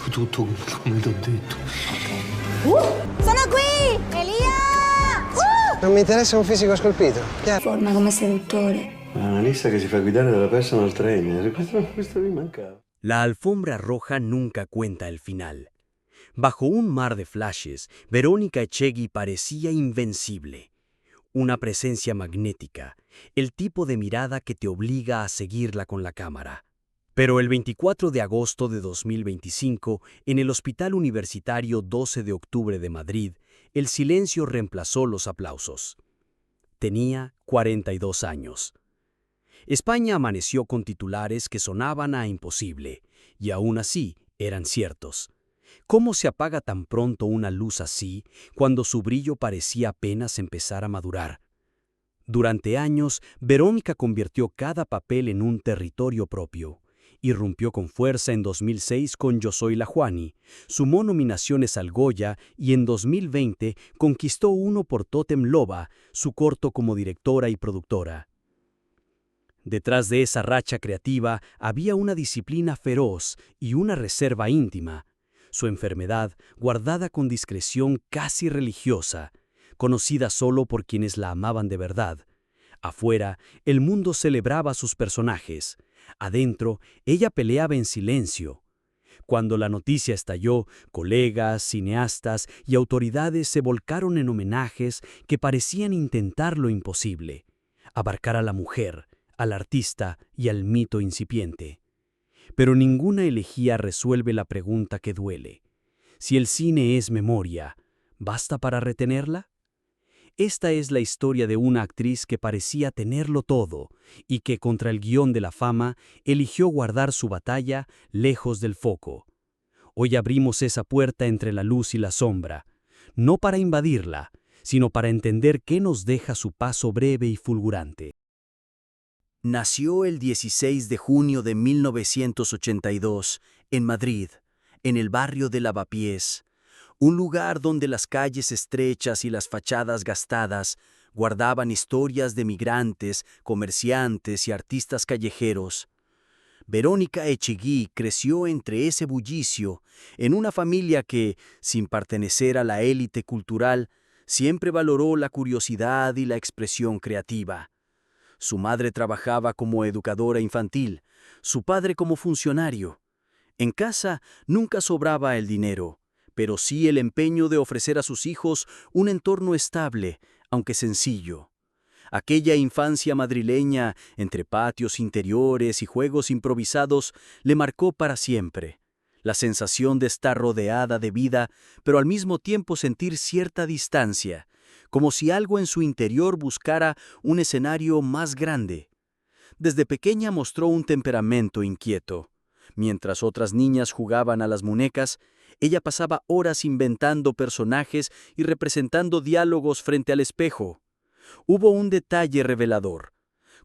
tutto come ti ho detto. Sono qui! Elia! Non mi interessa un fisico scolpito. Chiaro? Forma come seduttore. Una lista che si fa guidare dalla personal trainer. Questo mi mancava. La alfombra roja nunca cuenta el final. Bajo un mar de flashes, Verónica Echegui parecía invencible. Una presencia magnética, el tipo de mirada que te obliga a seguirla con la cámara. Pero el 24 de agosto de 2025, en el Hospital Universitario 12 de Octubre de Madrid, el silencio reemplazó los aplausos. Tenía 42 años. España amaneció con titulares que sonaban a imposible, y aún así eran ciertos. ¿Cómo se apaga tan pronto una luz así, cuando su brillo parecía apenas empezar a madurar? Durante años, Verónica convirtió cada papel en un territorio propio. Irrumpió con fuerza en 2006 con Yo soy la Juani, sumó nominaciones al Goya y en 2020 conquistó uno por Tótem Loba, su corto como directora y productora. Detrás de esa racha creativa había una disciplina feroz y una reserva íntima. Su enfermedad, guardada con discreción casi religiosa, conocida solo por quienes la amaban de verdad. Afuera, el mundo celebraba sus personajes. Adentro, ella peleaba en silencio. Cuando la noticia estalló, colegas, cineastas y autoridades se volcaron en homenajes que parecían intentar lo imposible: abarcar a la mujer, al artista y al mito incipiente. Pero ninguna elegía resuelve la pregunta que duele. Si el cine es memoria, ¿basta para retenerla? Esta es la historia de una actriz que parecía tenerlo todo y que, contra el guión de la fama, eligió guardar su batalla lejos del foco. Hoy abrimos esa puerta entre la luz y la sombra, no para invadirla, sino para entender qué nos deja su paso breve y fulgurante. Nació el 16 de junio de 1982, en Madrid, en el barrio de Lavapiés, un lugar donde las calles estrechas y las fachadas gastadas guardaban historias de migrantes, comerciantes y artistas callejeros. Verónica Echegui creció entre ese bullicio, en una familia que, sin pertenecer a la élite cultural, siempre valoró la curiosidad y la expresión creativa. Su madre trabajaba como educadora infantil, su padre como funcionario. En casa nunca sobraba el dinero, pero sí el empeño de ofrecer a sus hijos un entorno estable, aunque sencillo. Aquella infancia madrileña, entre patios interiores y juegos improvisados, le marcó para siempre. La sensación de estar rodeada de vida, pero al mismo tiempo sentir cierta distancia, como si algo en su interior buscara un escenario más grande. Desde pequeña mostró un temperamento inquieto. Mientras otras niñas jugaban a las muñecas, ella pasaba horas inventando personajes y representando diálogos frente al espejo. Hubo un detalle revelador.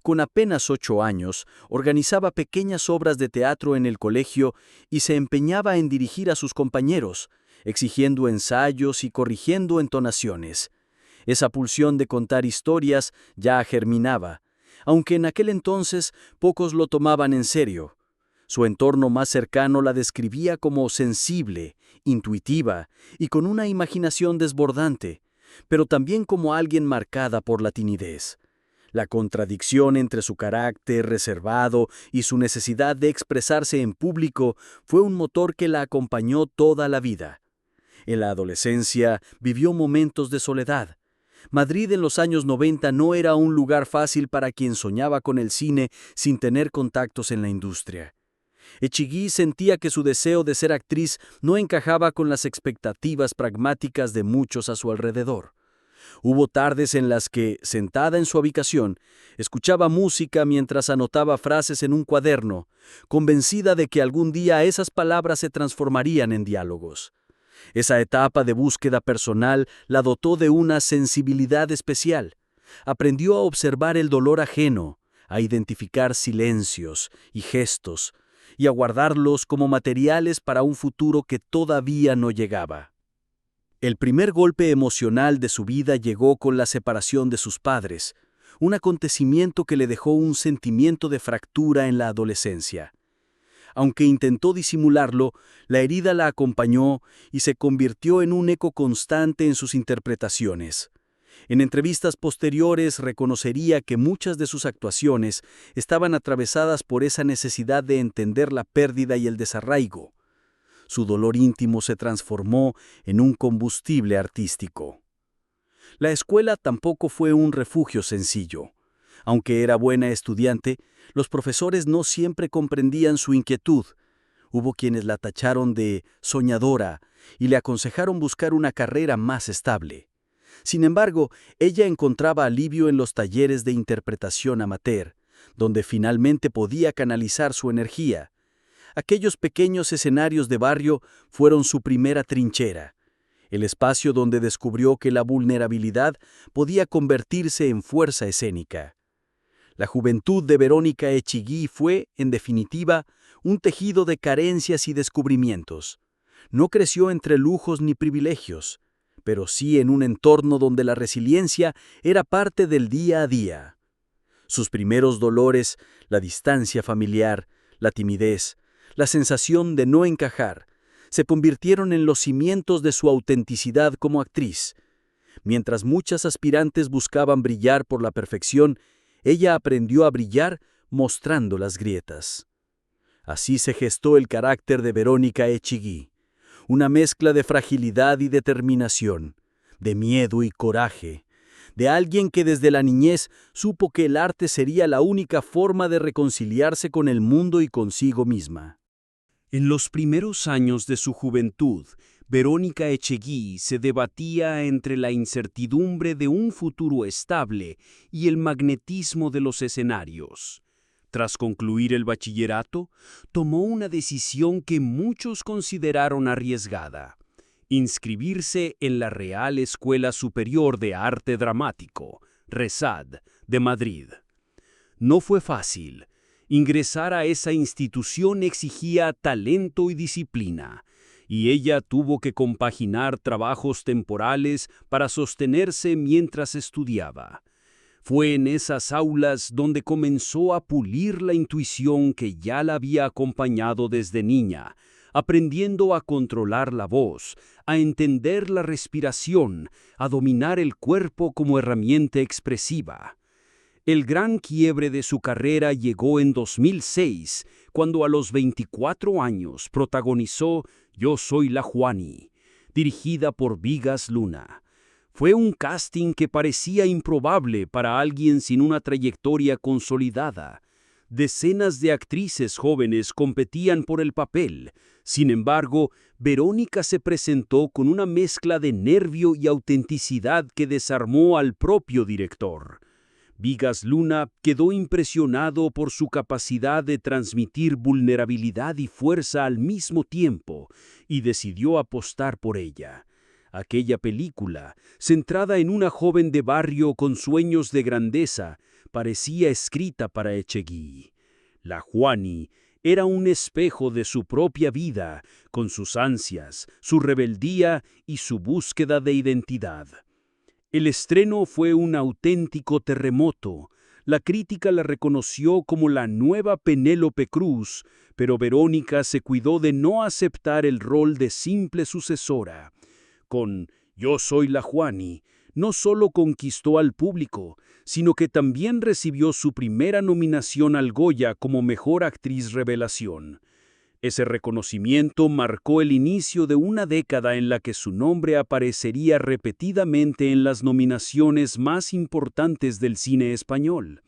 Con apenas 8 años, organizaba pequeñas obras de teatro en el colegio y se empeñaba en dirigir a sus compañeros, exigiendo ensayos y corrigiendo entonaciones. Esa pulsión de contar historias ya germinaba, aunque en aquel entonces pocos lo tomaban en serio. Su entorno más cercano la describía como sensible, intuitiva y con una imaginación desbordante, pero también como alguien marcada por la timidez. La contradicción entre su carácter reservado y su necesidad de expresarse en público fue un motor que la acompañó toda la vida. En la adolescencia vivió momentos de soledad. Madrid en los años 90 no era un lugar fácil para quien soñaba con el cine sin tener contactos en la industria. Echegui sentía que su deseo de ser actriz no encajaba con las expectativas pragmáticas de muchos a su alrededor. Hubo tardes en las que, sentada en su habitación, escuchaba música mientras anotaba frases en un cuaderno, convencida de que algún día esas palabras se transformarían en diálogos. Esa etapa de búsqueda personal la dotó de una sensibilidad especial. Aprendió a observar el dolor ajeno, a identificar silencios y gestos, y a guardarlos como materiales para un futuro que todavía no llegaba. El primer golpe emocional de su vida llegó con la separación de sus padres, un acontecimiento que le dejó un sentimiento de fractura en la adolescencia. Aunque intentó disimularlo, la herida la acompañó y se convirtió en un eco constante en sus interpretaciones. En entrevistas posteriores reconocería que muchas de sus actuaciones estaban atravesadas por esa necesidad de entender la pérdida y el desarraigo. Su dolor íntimo se transformó en un combustible artístico. La escuela tampoco fue un refugio sencillo. Aunque era buena estudiante, los profesores no siempre comprendían su inquietud. Hubo quienes la tacharon de soñadora y le aconsejaron buscar una carrera más estable. Sin embargo, ella encontraba alivio en los talleres de interpretación amateur, donde finalmente podía canalizar su energía. Aquellos pequeños escenarios de barrio fueron su primera trinchera, el espacio donde descubrió que la vulnerabilidad podía convertirse en fuerza escénica. La juventud de Verónica Echegui fue, en definitiva, un tejido de carencias y descubrimientos. No creció entre lujos ni privilegios, pero sí en un entorno donde la resiliencia era parte del día a día. Sus primeros dolores, la distancia familiar, la timidez, la sensación de no encajar, se convirtieron en los cimientos de su autenticidad como actriz. Mientras muchas aspirantes buscaban brillar por la perfección, ella aprendió a brillar mostrando las grietas. Así se gestó el carácter de Verónica Echegui, una mezcla de fragilidad y determinación, de miedo y coraje, de alguien que desde la niñez supo que el arte sería la única forma de reconciliarse con el mundo y consigo misma. En los primeros años de su juventud, Verónica Echegui se debatía entre la incertidumbre de un futuro estable y el magnetismo de los escenarios. Tras concluir el bachillerato, tomó una decisión que muchos consideraron arriesgada: inscribirse en la Real Escuela Superior de Arte Dramático, RESAD, de Madrid. No fue fácil. Ingresar a esa institución exigía talento y disciplina, y ella tuvo que compaginar trabajos temporales para sostenerse mientras estudiaba. Fue en esas aulas donde comenzó a pulir la intuición que ya la había acompañado desde niña, aprendiendo a controlar la voz, a entender la respiración, a dominar el cuerpo como herramienta expresiva. El gran quiebre de su carrera llegó en 2006, cuando a los 24 años protagonizó Yo soy la Juani, dirigida por Bigas Luna. Fue un casting que parecía improbable para alguien sin una trayectoria consolidada. Decenas de actrices jóvenes competían por el papel. Sin embargo, Verónica se presentó con una mezcla de nervio y autenticidad que desarmó al propio director. Bigas Luna quedó impresionado por su capacidad de transmitir vulnerabilidad y fuerza al mismo tiempo y decidió apostar por ella. Aquella película, centrada en una joven de barrio con sueños de grandeza, parecía escrita para Echegui. La Juani era un espejo de su propia vida, con sus ansias, su rebeldía y su búsqueda de identidad. El estreno fue un auténtico terremoto. La crítica la reconoció como la nueva Penélope Cruz, pero Verónica se cuidó de no aceptar el rol de simple sucesora. Con Yo soy la Juani, no solo conquistó al público, sino que también recibió su primera nominación al Goya como Mejor Actriz Revelación. Ese reconocimiento marcó el inicio de una década en la que su nombre aparecería repetidamente en las nominaciones más importantes del cine español.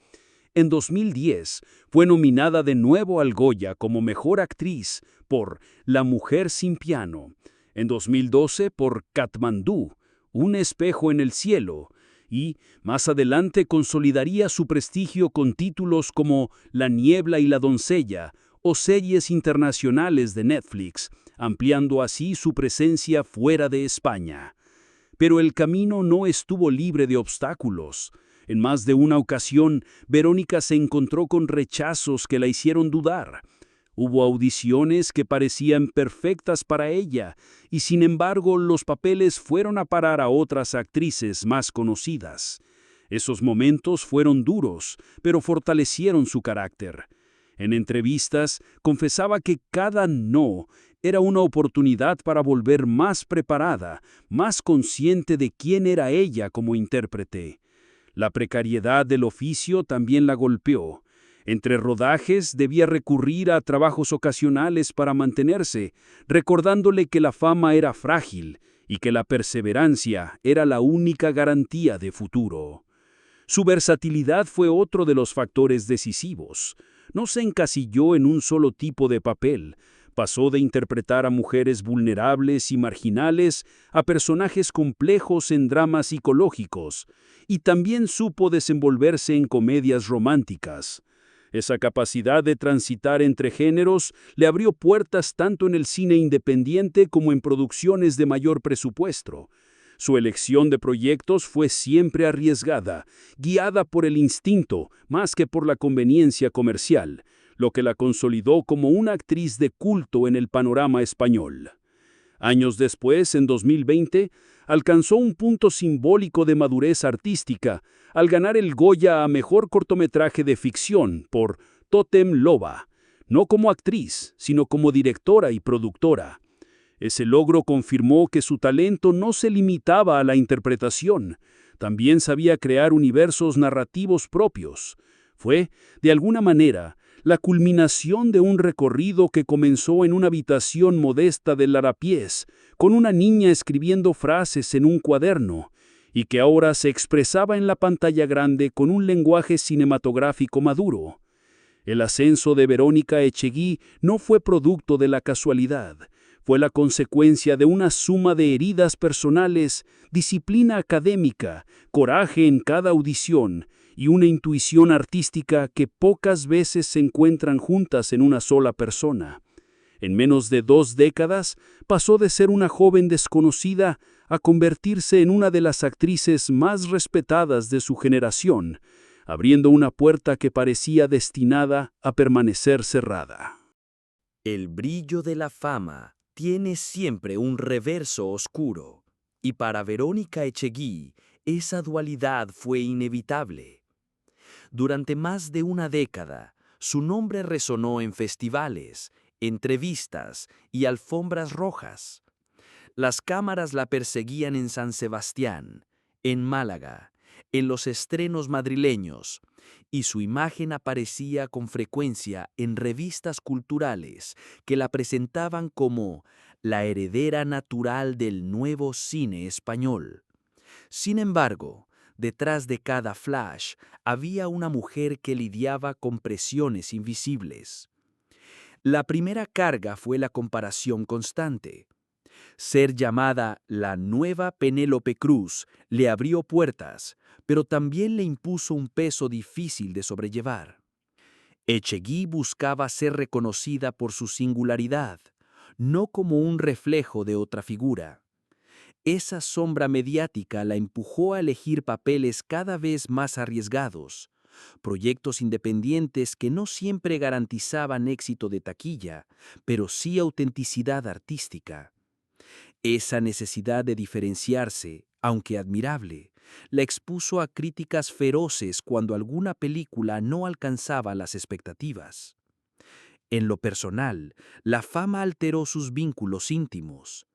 En 2010 fue nominada de nuevo al Goya como Mejor Actriz por La mujer sin piano, en 2012 por Katmandú, Un espejo en el cielo, y más adelante consolidaría su prestigio con títulos como La niebla y la doncella o series internacionales de Netflix, ampliando así su presencia fuera de España. Pero el camino no estuvo libre de obstáculos. En más de una ocasión, Verónica se encontró con rechazos que la hicieron dudar. Hubo audiciones que parecían perfectas para ella, y sin embargo los papeles fueron a parar a otras actrices más conocidas. Esos momentos fueron duros, pero fortalecieron su carácter. En entrevistas, confesaba que cada no era una oportunidad para volver más preparada, más consciente de quién era ella como intérprete. La precariedad del oficio también la golpeó. Entre rodajes debía recurrir a trabajos ocasionales para mantenerse, recordándole que la fama era frágil y que la perseverancia era la única garantía de futuro. Su versatilidad fue otro de los factores decisivos. No se encasilló en un solo tipo de papel. Pasó de interpretar a mujeres vulnerables y marginales a personajes complejos en dramas psicológicos, y también supo desenvolverse en comedias románticas. Esa capacidad de transitar entre géneros le abrió puertas tanto en el cine independiente como en producciones de mayor presupuesto. Su elección de proyectos fue siempre arriesgada, guiada por el instinto más que por la conveniencia comercial, lo que la consolidó como una actriz de culto en el panorama español. Años después, en 2020, alcanzó un punto simbólico de madurez artística al ganar el Goya a Mejor Cortometraje de Ficción por Tótem Loba, no como actriz, sino como directora y productora. Ese logro confirmó que su talento no se limitaba a la interpretación, también sabía crear universos narrativos propios. Fue, de alguna manera, la culminación de un recorrido que comenzó en una habitación modesta de Larapiés, con una niña escribiendo frases en un cuaderno, y que ahora se expresaba en la pantalla grande con un lenguaje cinematográfico maduro. El ascenso de Verónica Echegui no fue producto de la casualidad, fue la consecuencia de una suma de heridas personales, disciplina académica, coraje en cada audición y una intuición artística que pocas veces se encuentran juntas en una sola persona. En menos de 2 décadas, pasó de ser una joven desconocida a convertirse en una de las actrices más respetadas de su generación, abriendo una puerta que parecía destinada a permanecer cerrada. El brillo de la fama tiene siempre un reverso oscuro, y para Verónica Echegui esa dualidad fue inevitable. Durante más de una década, su nombre resonó en festivales, entrevistas y alfombras rojas. Las cámaras la perseguían en San Sebastián, en Málaga, en los estrenos madrileños, y su imagen aparecía con frecuencia en revistas culturales que la presentaban como la heredera natural del nuevo cine español. Sin embargo, detrás de cada flash había una mujer que lidiaba con presiones invisibles. La primera carga fue la comparación constante. Ser llamada la nueva Penélope Cruz le abrió puertas, pero también le impuso un peso difícil de sobrellevar. Echegui buscaba ser reconocida por su singularidad, no como un reflejo de otra figura. Esa sombra mediática la empujó a elegir papeles cada vez más arriesgados, proyectos independientes que no siempre garantizaban éxito de taquilla, pero sí autenticidad artística. Esa necesidad de diferenciarse, aunque admirable, la expuso a críticas feroces cuando alguna película no alcanzaba las expectativas. En lo personal, la fama alteró sus vínculos íntimos.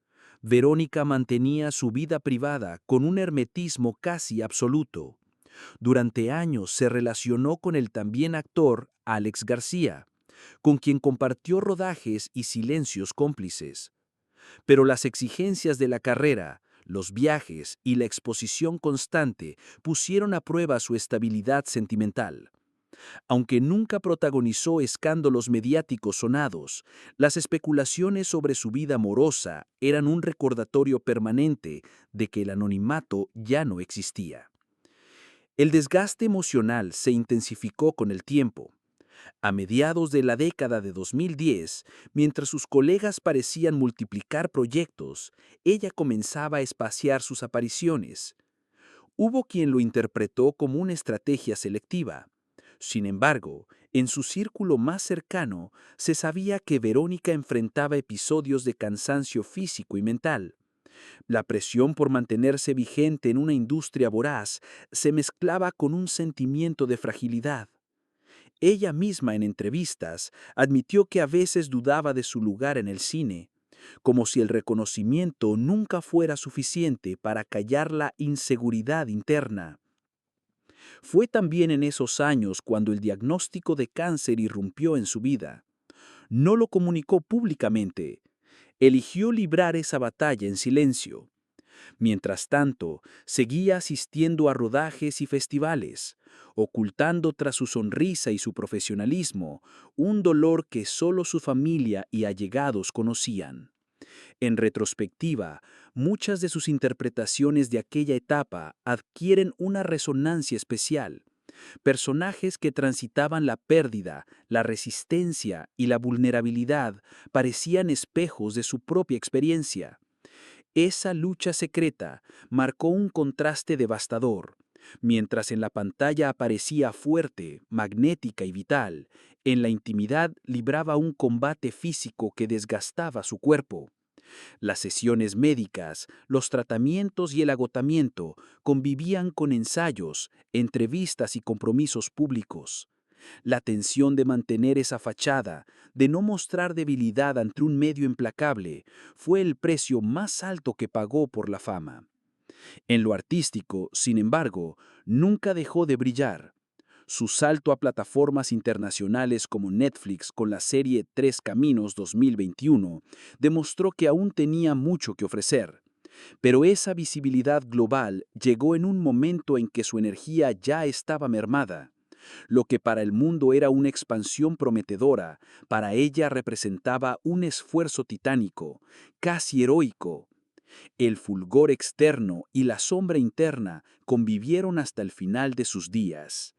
Verónica mantenía su vida privada con un hermetismo casi absoluto. Durante años se relacionó con el también actor Alex García, con quien compartió rodajes y silencios cómplices. Pero las exigencias de la carrera, los viajes y la exposición constante pusieron a prueba su estabilidad sentimental. Aunque nunca protagonizó escándalos mediáticos sonados, las especulaciones sobre su vida amorosa eran un recordatorio permanente de que el anonimato ya no existía. El desgaste emocional se intensificó con el tiempo. A mediados de la década de 2010, mientras sus colegas parecían multiplicar proyectos, ella comenzaba a espaciar sus apariciones. Hubo quien lo interpretó como una estrategia selectiva. Sin embargo, en su círculo más cercano, se sabía que Verónica enfrentaba episodios de cansancio físico y mental. La presión por mantenerse vigente en una industria voraz se mezclaba con un sentimiento de fragilidad. Ella misma en entrevistas admitió que a veces dudaba de su lugar en el cine, como si el reconocimiento nunca fuera suficiente para callar la inseguridad interna. Fue también en esos años cuando el diagnóstico de cáncer irrumpió en su vida. No lo comunicó públicamente. Eligió librar esa batalla en silencio. Mientras tanto, seguía asistiendo a rodajes y festivales, ocultando tras su sonrisa y su profesionalismo un dolor que solo su familia y allegados conocían. En retrospectiva, muchas de sus interpretaciones de aquella etapa adquieren una resonancia especial. Personajes que transitaban la pérdida, la resistencia y la vulnerabilidad parecían espejos de su propia experiencia. Esa lucha secreta marcó un contraste devastador. Mientras en la pantalla aparecía fuerte, magnética y vital, en la intimidad libraba un combate físico que desgastaba su cuerpo. Las sesiones médicas, los tratamientos y el agotamiento convivían con ensayos, entrevistas y compromisos públicos. La tensión de mantener esa fachada, de no mostrar debilidad ante un medio implacable, fue el precio más alto que pagó por la fama. En lo artístico, sin embargo, nunca dejó de brillar. Su salto a plataformas internacionales como Netflix con la serie Tres Caminos 2021 demostró que aún tenía mucho que ofrecer. Pero esa visibilidad global llegó en un momento en que su energía ya estaba mermada. Lo que para el mundo era una expansión prometedora, para ella representaba un esfuerzo titánico, casi heroico. El fulgor externo y la sombra interna convivieron hasta el final de sus días.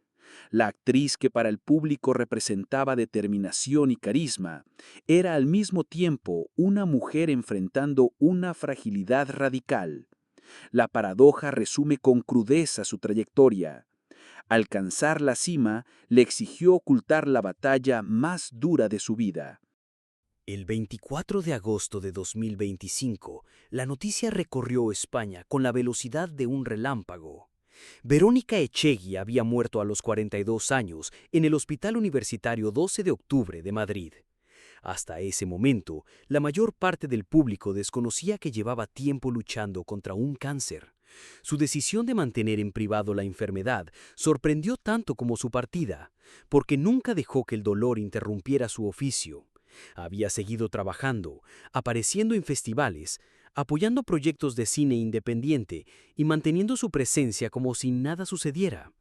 La actriz que para el público representaba determinación y carisma, era al mismo tiempo una mujer enfrentando una fragilidad radical. La paradoja resume con crudeza su trayectoria. Alcanzar la cima le exigió ocultar la batalla más dura de su vida. El 24 de agosto de 2025, la noticia recorrió España con la velocidad de un relámpago. Verónica Echegui había muerto a los 42 años en el Hospital Universitario 12 de Octubre de Madrid. Hasta ese momento, la mayor parte del público desconocía que llevaba tiempo luchando contra un cáncer. Su decisión de mantener en privado la enfermedad sorprendió tanto como su partida, porque nunca dejó que el dolor interrumpiera su oficio. Había seguido trabajando, apareciendo en festivales, apoyando proyectos de cine independiente y manteniendo su presencia como si nada sucediera.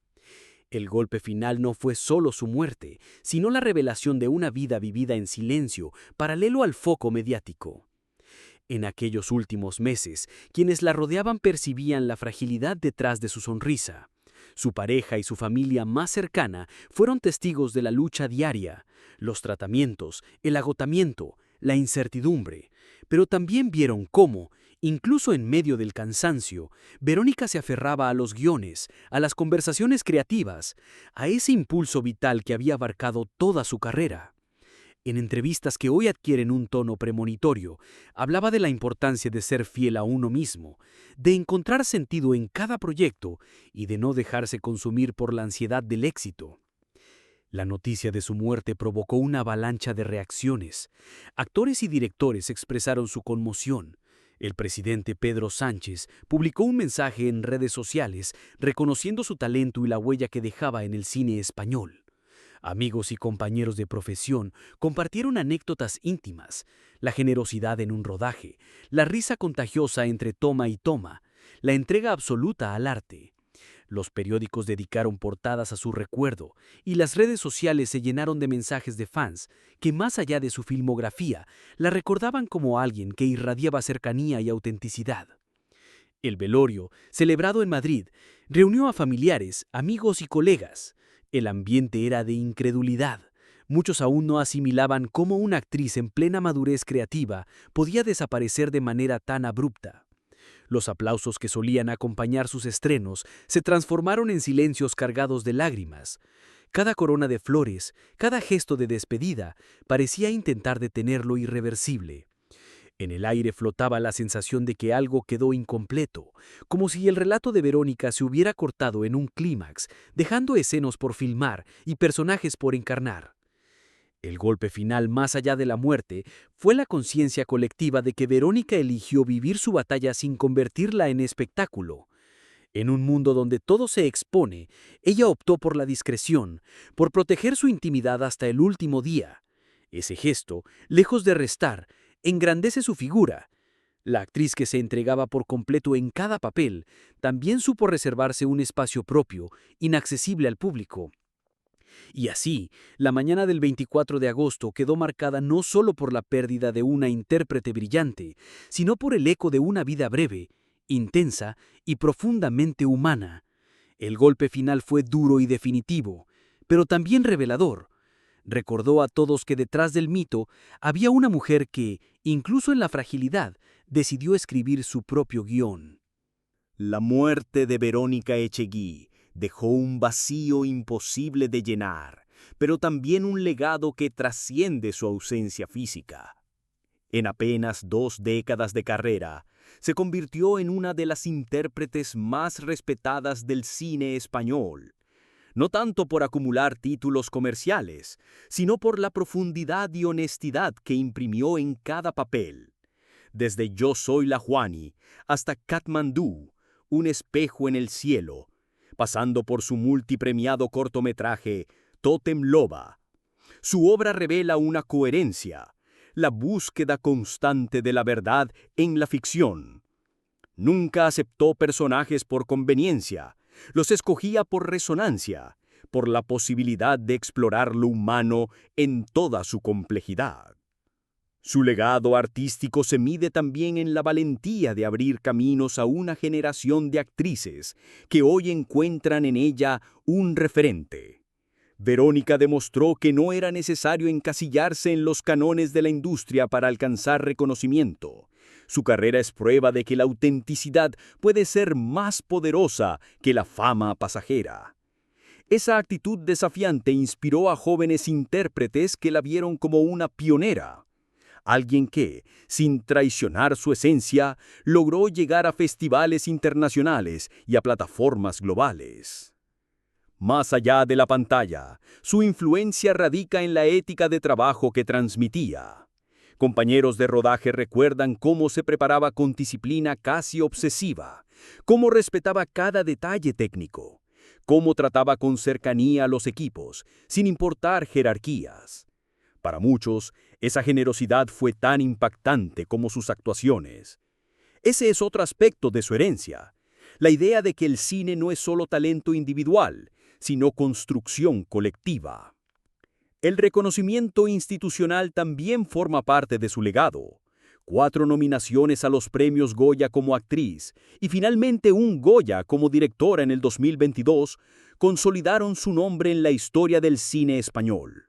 El golpe final no fue solo su muerte, sino la revelación de una vida vivida en silencio, paralelo al foco mediático. En aquellos últimos meses, quienes la rodeaban percibían la fragilidad detrás de su sonrisa. Su pareja y su familia más cercana fueron testigos de la lucha diaria, los tratamientos, el agotamiento, la incertidumbre, pero también vieron cómo, incluso en medio del cansancio, Verónica se aferraba a los guiones, a las conversaciones creativas, a ese impulso vital que había abarcado toda su carrera. En entrevistas que hoy adquieren un tono premonitorio, hablaba de la importancia de ser fiel a uno mismo, de encontrar sentido en cada proyecto y de no dejarse consumir por la ansiedad del éxito. La noticia de su muerte provocó una avalancha de reacciones. Actores y directores expresaron su conmoción. El presidente Pedro Sánchez publicó un mensaje en redes sociales reconociendo su talento y la huella que dejaba en el cine español. Amigos y compañeros de profesión compartieron anécdotas íntimas, la generosidad en un rodaje, la risa contagiosa entre toma y toma, la entrega absoluta al arte. Los periódicos dedicaron portadas a su recuerdo y las redes sociales se llenaron de mensajes de fans que, más allá de su filmografía, la recordaban como alguien que irradiaba cercanía y autenticidad. El velorio, celebrado en Madrid, reunió a familiares, amigos y colegas. El ambiente era de incredulidad. Muchos aún no asimilaban cómo una actriz en plena madurez creativa podía desaparecer de manera tan abrupta. Los aplausos que solían acompañar sus estrenos se transformaron en silencios cargados de lágrimas. Cada corona de flores, cada gesto de despedida, parecía intentar detener lo irreversible. En el aire flotaba la sensación de que algo quedó incompleto, como si el relato de Verónica se hubiera cortado en un clímax, dejando escenas por filmar y personajes por encarnar. El golpe final, más allá de la muerte, fue la conciencia colectiva de que Verónica eligió vivir su batalla sin convertirla en espectáculo. En un mundo donde todo se expone, ella optó por la discreción, por proteger su intimidad hasta el último día. Ese gesto, lejos de restar, engrandece su figura. La actriz que se entregaba por completo en cada papel también supo reservarse un espacio propio, inaccesible al público. Y así, la mañana del 24 de agosto quedó marcada no solo por la pérdida de una intérprete brillante, sino por el eco de una vida breve, intensa y profundamente humana. El golpe final fue duro y definitivo, pero también revelador. Recordó a todos que detrás del mito había una mujer que, incluso en la fragilidad, decidió escribir su propio guión. La muerte de Verónica Echegui dejó un vacío imposible de llenar, pero también un legado que trasciende su ausencia física. En apenas 2 décadas de carrera, se convirtió en una de las intérpretes más respetadas del cine español. No tanto por acumular títulos comerciales, sino por la profundidad y honestidad que imprimió en cada papel. Desde Yo soy la Juani hasta Katmandú, un espejo en el cielo, pasando por su multipremiado cortometraje Tótem Loba. Su obra revela una coherencia, la búsqueda constante de la verdad en la ficción. Nunca aceptó personajes por conveniencia, los escogía por resonancia, por la posibilidad de explorar lo humano en toda su complejidad. Su legado artístico se mide también en la valentía de abrir caminos a una generación de actrices que hoy encuentran en ella un referente. Verónica demostró que no era necesario encasillarse en los cánones de la industria para alcanzar reconocimiento. Su carrera es prueba de que la autenticidad puede ser más poderosa que la fama pasajera. Esa actitud desafiante inspiró a jóvenes intérpretes que la vieron como una pionera. Alguien que, sin traicionar su esencia, logró llegar a festivales internacionales y a plataformas globales. Más allá de la pantalla, su influencia radica en la ética de trabajo que transmitía. Compañeros de rodaje recuerdan cómo se preparaba con disciplina casi obsesiva, cómo respetaba cada detalle técnico, cómo trataba con cercanía a los equipos, sin importar jerarquías. Para muchos, esa generosidad fue tan impactante como sus actuaciones. Ese es otro aspecto de su herencia, la idea de que el cine no es solo talento individual, sino construcción colectiva. El reconocimiento institucional también forma parte de su legado. 4 nominaciones a los premios Goya como actriz y finalmente un Goya como directora en el 2022 consolidaron su nombre en la historia del cine español.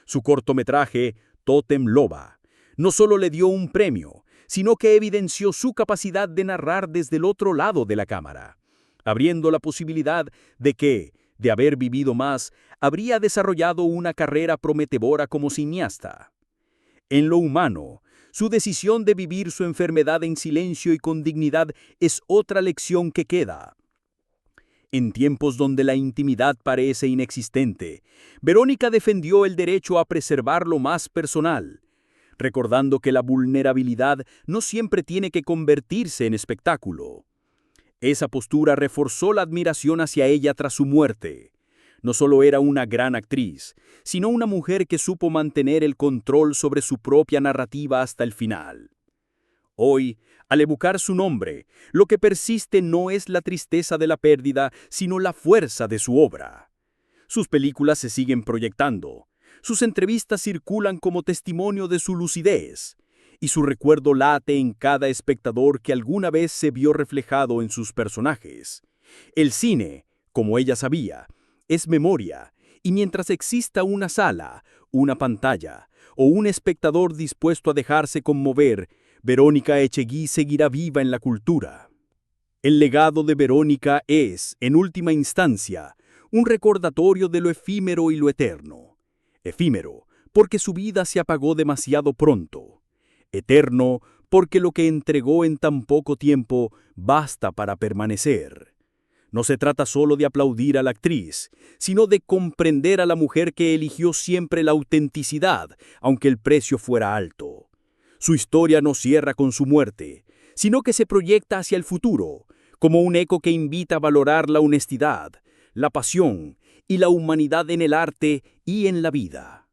Su cortometraje, Tótem Loba, no solo le dio un premio, sino que evidenció su capacidad de narrar desde el otro lado de la cámara, abriendo la posibilidad de que, de haber vivido más, habría desarrollado una carrera prometedora como cineasta. En lo humano, su decisión de vivir su enfermedad en silencio y con dignidad es otra lección que queda. En tiempos donde la intimidad parece inexistente, Verónica defendió el derecho a preservar lo más personal, recordando que la vulnerabilidad no siempre tiene que convertirse en espectáculo. Esa postura reforzó la admiración hacia ella tras su muerte. No solo era una gran actriz, sino una mujer que supo mantener el control sobre su propia narrativa hasta el final. Hoy, al evocar su nombre, lo que persiste no es la tristeza de la pérdida, sino la fuerza de su obra. Sus películas se siguen proyectando, sus entrevistas circulan como testimonio de su lucidez, y su recuerdo late en cada espectador que alguna vez se vio reflejado en sus personajes. El cine, como ella sabía, es memoria, y mientras exista una sala, una pantalla o un espectador dispuesto a dejarse conmover, Verónica Echegui seguirá viva en la cultura. El legado de Verónica es, en última instancia, un recordatorio de lo efímero y lo eterno. Efímero, porque su vida se apagó demasiado pronto. Eterno, porque lo que entregó en tan poco tiempo basta para permanecer. No se trata solo de aplaudir a la actriz, sino de comprender a la mujer que eligió siempre la autenticidad, aunque el precio fuera alto. Su historia no cierra con su muerte, sino que se proyecta hacia el futuro, como un eco que invita a valorar la honestidad, la pasión y la humanidad en el arte y en la vida.